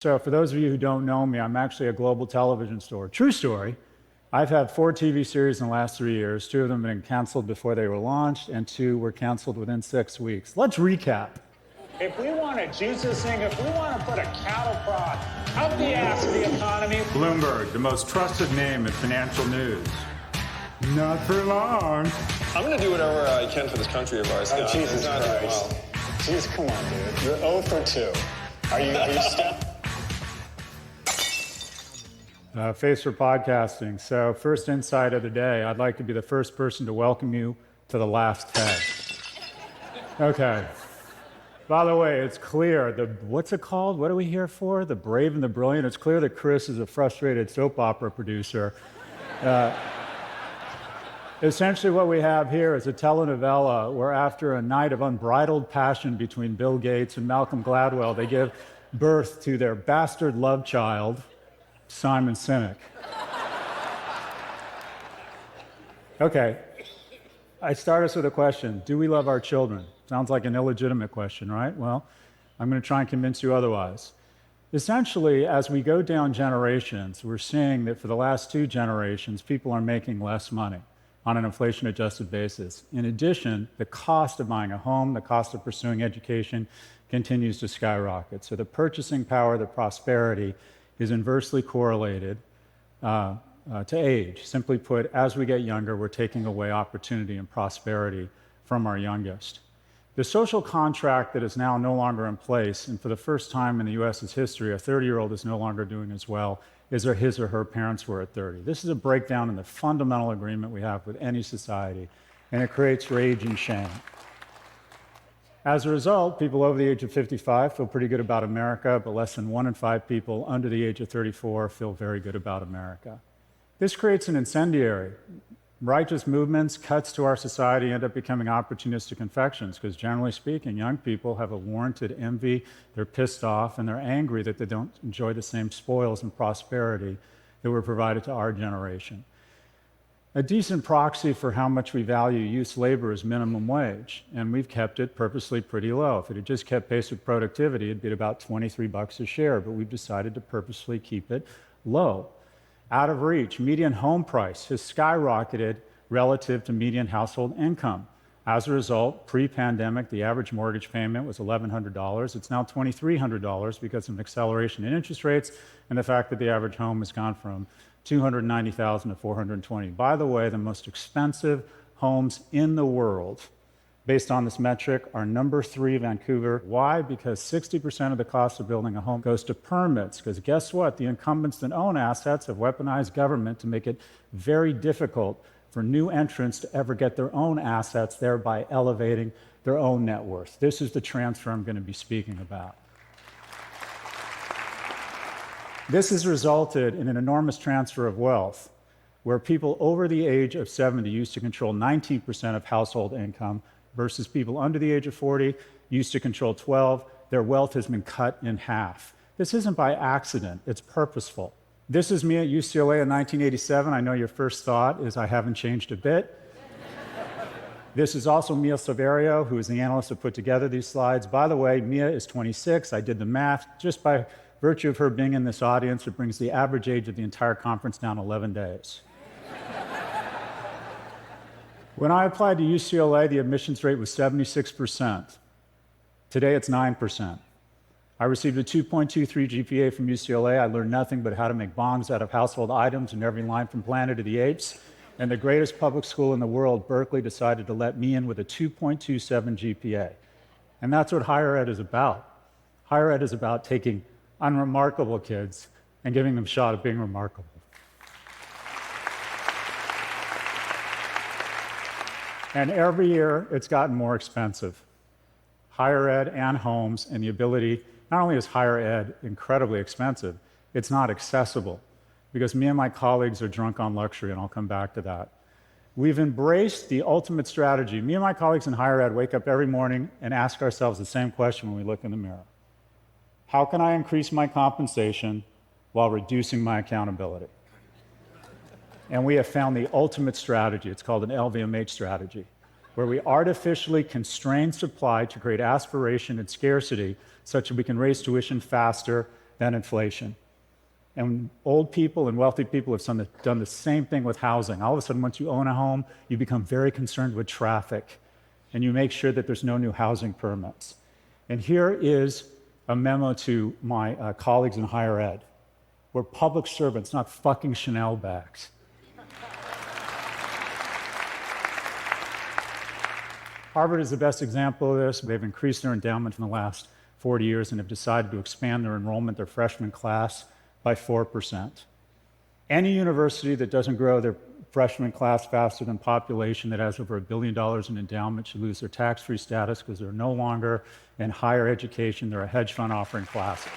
So for those of you who don't know me, I'm actually a global television star. True story. I've had 4 TV series in the last 3 years. 2 of them have been canceled before they were launched, and 2 were canceled within 6 weeks. Let's recap. If we want to juice this thing, if we want to put a cattle prod up the ass of the economy. Bloomberg, the most trusted name in financial news. Not for long. I'm going to do whatever I can for this country of ours. Oh, Jesus Christ. Jeez, come on, dude. You're 0 for 2. Are you stuck? Face for podcasting. So first insight of the day, I'd like to be the first person to welcome you to the last head. Okay. By the way, it's clear, what's it called? What are we here for? The Brave and the Brilliant? It's clear that Chris is a frustrated soap opera producer. Essentially what we have here is a telenovela where after a night of unbridled passion between Bill Gates and Malcolm Gladwell, they give birth to their bastard love child, Simon Sinek. Okay, I start us with a question. Do we love our children? Sounds like an illegitimate question, right? Well, I'm going to try and convince you otherwise. Essentially, as we go down generations, we're seeing that for the last 2 generations, people are making less money on an inflation-adjusted basis. In addition, the cost of buying a home, the cost of pursuing education continues to skyrocket. So the purchasing power, the prosperity, is inversely correlated to age. Simply put, as we get younger, we're taking away opportunity and prosperity from our youngest. The social contract that is now no longer in place, and for the first time in the U.S.'s history, a 30-year-old is no longer doing as well as his or her parents were at 30. This is a breakdown in the fundamental agreement we have with any society, and it creates rage and shame. As a result, people over the age of 55 feel pretty good about America, but less than 1 in 5 people under the age of 34 feel very good about America. This creates an incendiary. Righteous movements, cuts to our society end up becoming opportunistic infections because generally speaking, young people have a warranted envy, they're pissed off, and they're angry that they don't enjoy the same spoils and prosperity that were provided to our generation. A decent proxy for how much we value youth labor is minimum wage, and we've kept it purposely pretty low. If it had just kept pace with productivity, it'd be about $23 a share, but we've decided to purposely keep it low. Out of reach, median home price has skyrocketed relative to median household income. As a result, pre-pandemic, the average mortgage payment was $1,100. It's now $2,300 because of an acceleration in interest rates and the fact that the average home has gone from $290,000 to $420,000. By the way, the most expensive homes in the world, based on this metric, are number 3, Vancouver. Why? Because 60% of the cost of building a home goes to permits. Because guess what? The incumbents that own assets have weaponized government to make it very difficult for new entrants to ever get their own assets, thereby elevating their own net worth. This is the transfer I'm going to be speaking about. This has resulted in an enormous transfer of wealth, where people over the age of 70 used to control 19% of household income, versus people under the age of 40 used to control 12. Their wealth has been cut in half. This isn't by accident, it's purposeful. This is me at UCLA in 1987. I know your first thought is I haven't changed a bit. This is also Mia Silverio, who is the analyst who put together these slides. By the way, Mia is 26. I did the math. Just by virtue of her being in this audience, it brings the average age of the entire conference down 11 days. When I applied to UCLA, the admissions rate was 76%. Today, it's 9%. I received a 2.23 GPA from UCLA. I learned nothing but how to make bombs out of household items in every line from Planet of the Apes. And the greatest public school in the world, Berkeley, decided to let me in with a 2.27 GPA. And that's what higher ed is about. Higher ed is about taking unremarkable kids and giving them a shot at being remarkable. And every year, it's gotten more expensive. Higher ed and homes, and the ability, not only is higher ed incredibly expensive, it's not accessible, because me and my colleagues are drunk on luxury, and I'll come back to that. We've embraced the ultimate strategy. Me and my colleagues in higher ed wake up every morning and ask ourselves the same question when we look in the mirror. How can I increase my compensation while reducing my accountability? And we have found the ultimate strategy. It's called an LVMH strategy, where we artificially constrain supply to create aspiration and scarcity such that we can raise tuition faster than inflation. And old people and wealthy people have done the same thing with housing. All of a sudden, once you own a home, you become very concerned with traffic, and you make sure that there's no new housing permits. And here is a memo to my colleagues in higher ed. We're public servants, not fucking Chanel bags. Harvard is the best example of this. They've increased their endowment in the last 40 years and have decided to expand their enrollment, their freshman class, by 4%. Any university that doesn't grow their freshman class faster than population, that has over $1 billion in endowment, should lose their tax-free status because they're no longer in higher education. They're a hedge fund offering classes.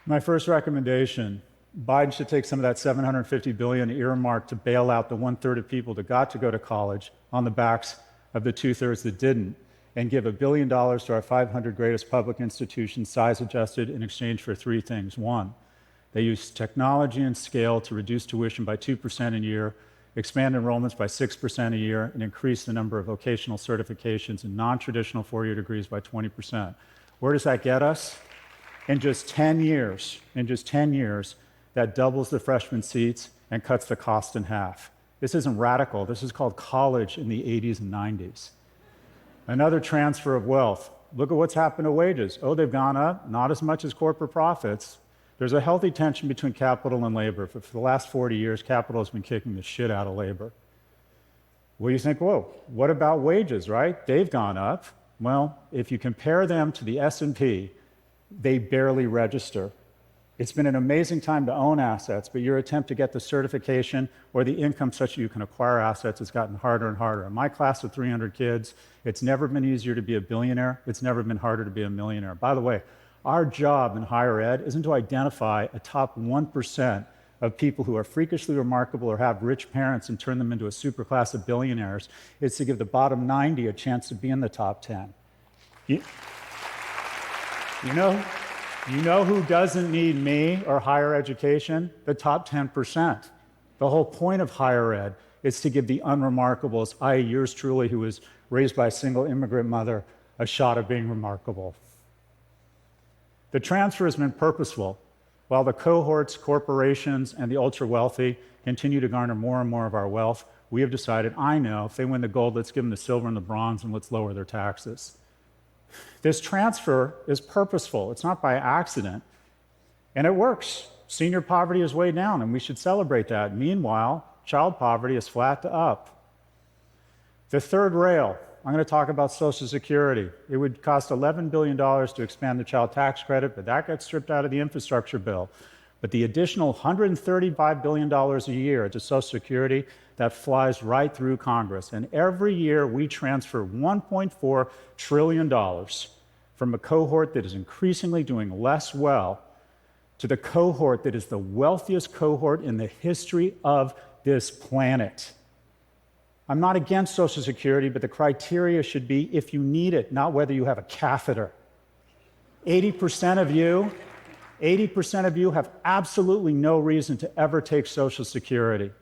My first recommendation: Biden should take some of that $750 billion earmarked to bail out the 1/3 of people that got to go to college on the backs of the 2/3 that didn't, and give $1 billion to our 500 greatest public institutions, size adjusted, in exchange for three things. One, they use technology and scale to reduce tuition by 2% a year, expand enrollments by 6% a year, and increase the number of vocational certifications and non-traditional four-year degrees by 20%. Where does that get us? In just 10 years, that doubles the freshman seats and cuts the cost in half. This isn't radical. This is called college in the 80s and 90s. Another transfer of wealth. Look at what's happened to wages. Oh, they've gone up, not as much as corporate profits. There's a healthy tension between capital and labor. For the last 40 years, capital has been kicking the shit out of labor. Well, you think, whoa, what about wages, right? They've gone up. Well, if you compare them to the S&P, they barely register. It's been an amazing time to own assets, but your attempt to get the certification or the income such that you can acquire assets has gotten harder and harder. In my class of 300 kids, it's never been easier to be a billionaire. It's never been harder to be a millionaire. By the way, our job in higher ed isn't to identify a top 1% of people who are freakishly remarkable or have rich parents and turn them into a superclass of billionaires. It's to give the bottom 90 a chance to be in the top 10. You know who doesn't need me or higher education? The top 10%. The whole point of higher ed is to give the unremarkables, i.e. yours truly, who was raised by a single immigrant mother, a shot at being remarkable. The transfer has been purposeful. While the cohorts, corporations, and the ultra-wealthy continue to garner more and more of our wealth, we have decided, I know, if they win the gold, let's give them the silver and the bronze, and let's lower their taxes. This transfer is purposeful. It's not by accident. And it works. Senior poverty is way down, and we should celebrate that. Meanwhile, child poverty is flat to up. The third rail, I'm going to talk about Social Security. It would cost $11 billion to expand the child tax credit, but that gets stripped out of the infrastructure bill. But the additional $135 billion a year to Social Security, that flies right through Congress. And every year we transfer $1.4 trillion from a cohort that is increasingly doing less well to the cohort that is the wealthiest cohort in the history of this planet. I'm not against Social Security, but the criteria should be if you need it, not whether you have a catheter. 80% of you have absolutely no reason to ever take Social Security.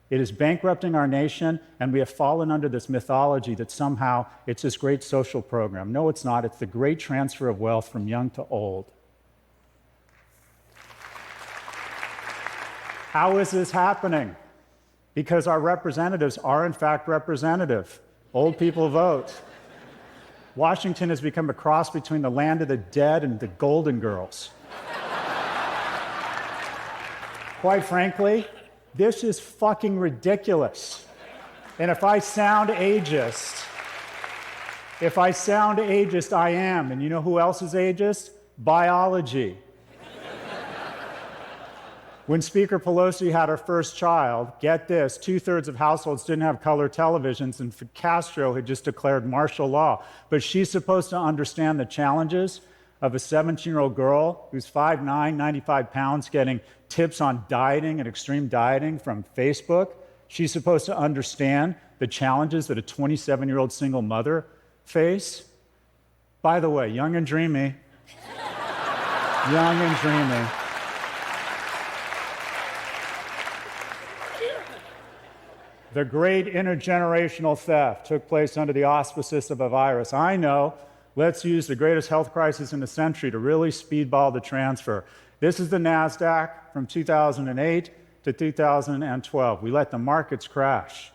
It is bankrupting our nation, and we have fallen under this mythology that somehow it's this great social program. No, it's not. It's the great transfer of wealth from young to old. How is this happening? Because our representatives are, in fact, representative. Old people vote. Washington has become a cross between the land of the dead and the Golden Girls. Quite frankly, this is fucking ridiculous. And if I sound ageist, I am. And you know who else is ageist? Biology. When Speaker Pelosi had her first child, get this, 2/3 of households didn't have color televisions, and Castro had just declared martial law. But she's supposed to understand the challenges of a 17-year-old girl who's 5'9", 95 pounds, getting tips on dieting and extreme dieting from Facebook. She's supposed to understand the challenges that a 27-year-old single mother face. By the way, young and dreamy. Young and dreamy. The great intergenerational theft took place under the auspices of a virus. I know, let's use the greatest health crisis in the century to really speedball the transfer. This is the NASDAQ from 2008 to 2012. We let the markets crash.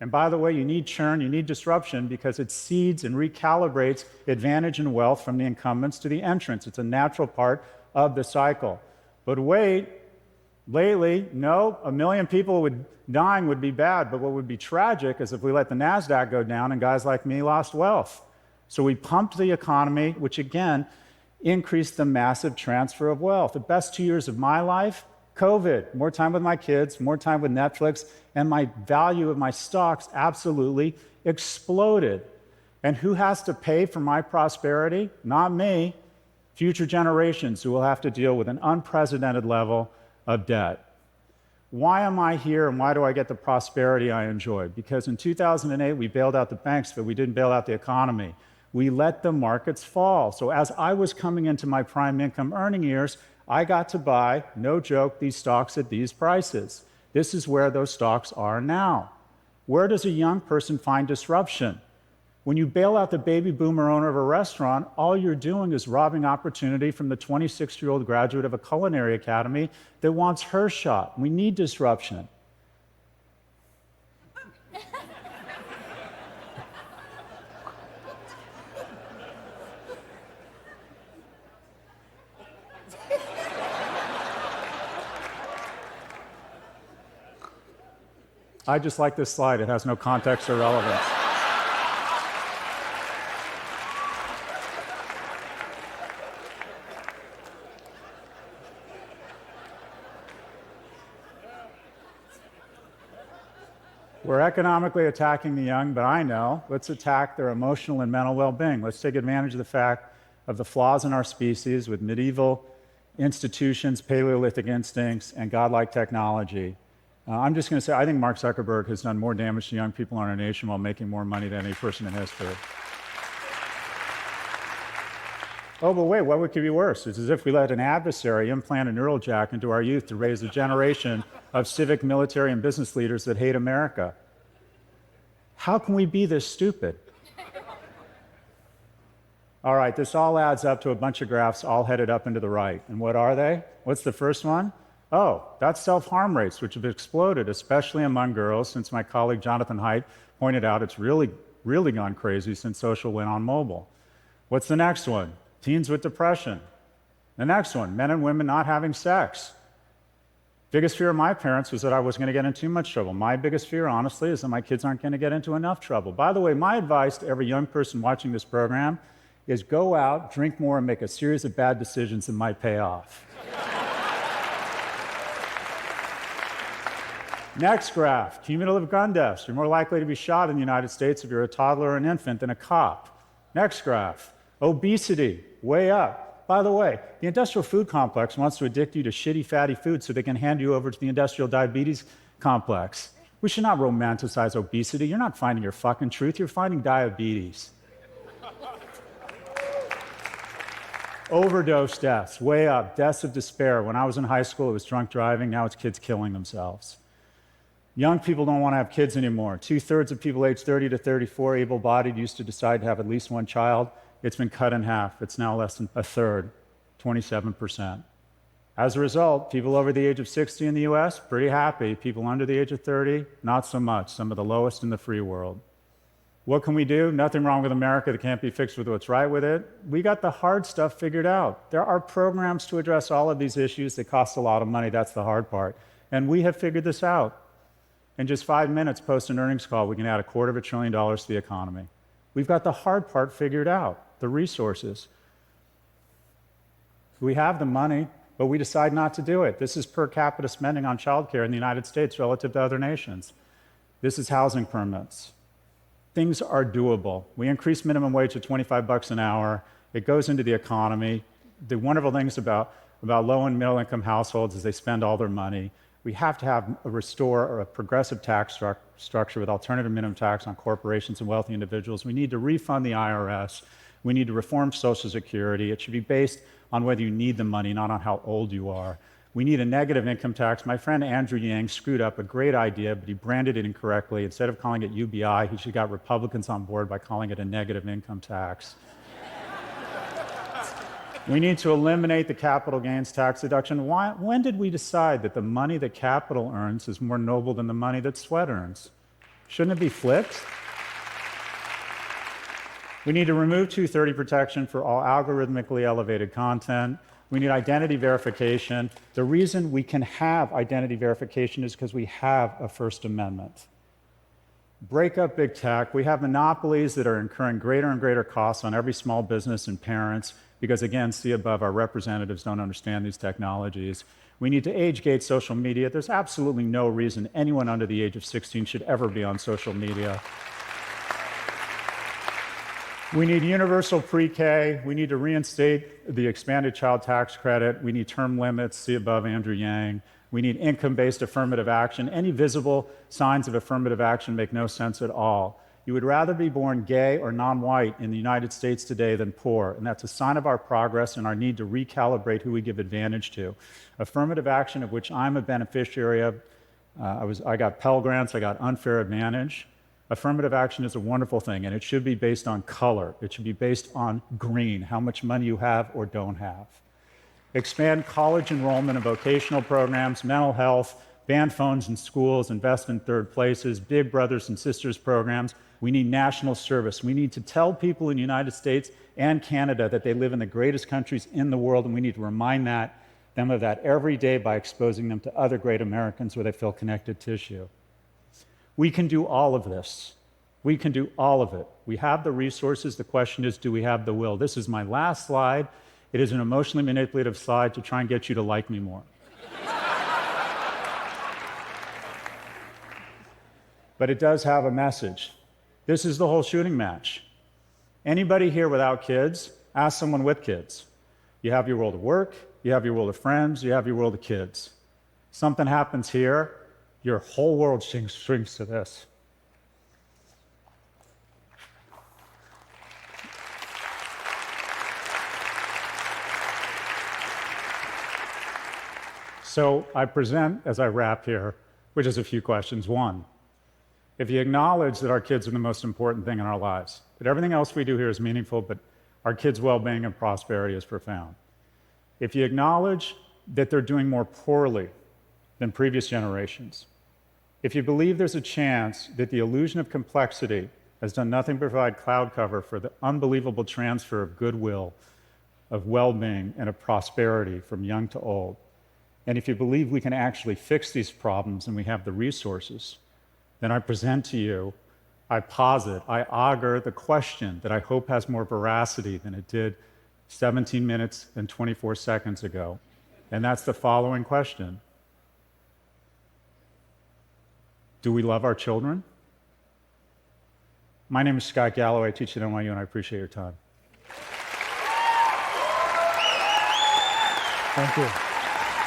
And by the way, you need churn, you need disruption because it seeds and recalibrates advantage and wealth from the incumbents to the entrants. It's a natural part of the cycle. But wait, lately, no, 1 million people dying would be bad, but what would be tragic is if we let the NASDAQ go down and guys like me lost wealth. So we pumped the economy, which again, increased the massive transfer of wealth. The best 2 years of my life, COVID, more time with my kids, more time with Netflix, and my value of my stocks absolutely exploded. And who has to pay for my prosperity? Not me. Future generations who will have to deal with an unprecedented level of debt. Why am I here and why do I get the prosperity I enjoy? Because in 2008, we bailed out the banks, but we didn't bail out the economy. We let the markets fall. So as I was coming into my prime income earning years, I got to buy, no joke, these stocks at these prices. This is where those stocks are now. Where does a young person find disruption? When you bail out the baby boomer owner of a restaurant, all you're doing is robbing opportunity from the 26-year-old graduate of a culinary academy that wants her shot. We need disruption. I just like this slide. It has no context or relevance. We're economically attacking the young, but I know, let's attack their emotional and mental well-being. Let's take advantage of the fact of the flaws in our species with medieval institutions, Paleolithic instincts, and godlike technology. I'm just going to say, I think Mark Zuckerberg has done more damage to young people in our nation while making more money than any person in history. Oh, but wait, what could be worse? It's as if we let an adversary implant a neural jack into our youth to raise a generation of civic, military, and business leaders that hate America. How can we be this stupid? All right, this all adds up to a bunch of graphs all headed up and to the right. And what are they? What's the first one? Oh, that's self-harm rates, which have exploded, especially among girls, since my colleague Jonathan Haidt pointed out it's really gone crazy since social went on mobile. What's the next one? Teens with depression. The next one, men and women not having sex. Biggest fear of my parents was that I was going to get in too much trouble. My biggest fear, honestly, is that my kids aren't going to get into enough trouble. By the way, my advice to every young person watching this program is go out, drink more, and make a series of bad decisions that might pay off. Next graph, cumulative gun deaths. You're more likely to be shot in the United States if you're a toddler or an infant than a cop. Next graph, obesity, way up. By the way, the industrial food complex wants to addict you to shitty, fatty food so they can hand you over to the industrial diabetes complex. We should not romanticize obesity. You're not finding your fucking truth, you're finding diabetes. Overdose deaths, way up. Deaths of despair. When I was in high school, it was drunk driving. Now it's kids killing themselves. Young people don't want to have kids anymore. 2/3 of people aged 30 to 34, able-bodied, used to decide to have at least one child. It's been cut in half. It's now less than a third, 27%. As a result, people over the age of 60 in the US, pretty happy. People under the age of 30, not so much. Some of the lowest in the free world. What can we do? Nothing wrong with America that can't be fixed with what's right with it. We got the hard stuff figured out. There are programs to address all of these issues that cost a lot of money. That's the hard part. And we have figured this out. In just 5 minutes post an earnings call, we can add $250 billion to the economy. We've got the hard part figured out, the resources. We have the money, but we decide not to do it. This is per capita spending on childcare in the United States relative to other nations. This is housing permits. Things are doable. We increase minimum wage to $25 an hour. It goes into the economy. The wonderful things about low and middle income households is they spend all their money. We have to restore a progressive tax structure with alternative minimum tax on corporations and wealthy individuals. We need to refund the IRS. We need to reform Social Security. It should be based on whether you need the money, not on how old you are. We need a negative income tax. My friend Andrew Yang screwed up a great idea, but he branded it incorrectly. Instead of calling it UBI, he should have got Republicans on board by calling it a negative income tax. We need to eliminate the capital gains tax deduction. When did we decide that the money that capital earns is more noble than the money that sweat earns? Shouldn't it be flipped? We need to remove 230 protection for all algorithmically elevated content. We need identity verification. The reason we can have identity verification is because we have a First Amendment. Break up big tech. We have monopolies that are incurring greater and greater costs on every small business and parents because, again, see above, our representatives don't understand these technologies. We need to age-gate social media. There's absolutely no reason anyone under the age of 16 should ever be on social media. We need universal pre-K. We need to reinstate the expanded child tax credit. We need term limits, see above Andrew Yang. We need income-based affirmative action. Any visible signs of affirmative action make no sense at all. You would rather be born gay or non-white in the United States today than poor, and that's a sign of our progress and our need to recalibrate who we give advantage to. Affirmative action, of which I'm a beneficiary of, I got Pell Grants, I got unfair advantage. Affirmative action is a wonderful thing, and it should be based on color. It should be based on green, how much money you have or don't have. Expand college enrollment and vocational programs, mental health, ban phones in schools, invest in third places, big brothers and sisters programs. We need national service. We need to tell people in the United States and Canada that they live in the greatest countries in the world, and we need to remind them of that every day by exposing them to other great Americans where they feel connected tissue. We can do all of this. We can do all of it. We have the resources. The question is, do we have the will? This is my last slide. It is an emotionally manipulative slide to try and get you to like me more. But it does have a message. This is the whole shooting match. Anybody here without kids, ask someone with kids. You have your world of work, you have your world of friends, you have your world of kids. Something happens here, your whole world shrinks to this. So I present, as I wrap here, with just a few questions. One, if you acknowledge that our kids are the most important thing in our lives, that everything else we do here is meaningful, but our kids' well-being and prosperity is profound. If you acknowledge that they're doing more poorly than previous generations, if you believe there's a chance that the illusion of complexity has done nothing but provide cloud cover for the unbelievable transfer of goodwill, of well-being, and of prosperity from young to old, and if you believe we can actually fix these problems and we have the resources, then I present to you, I posit, I augur the question that I hope has more veracity than it did 17 minutes and 24 seconds ago. And that's the following question. Do we love our children? My name is Scott Galloway. I teach at NYU, and I appreciate your time. Thank you.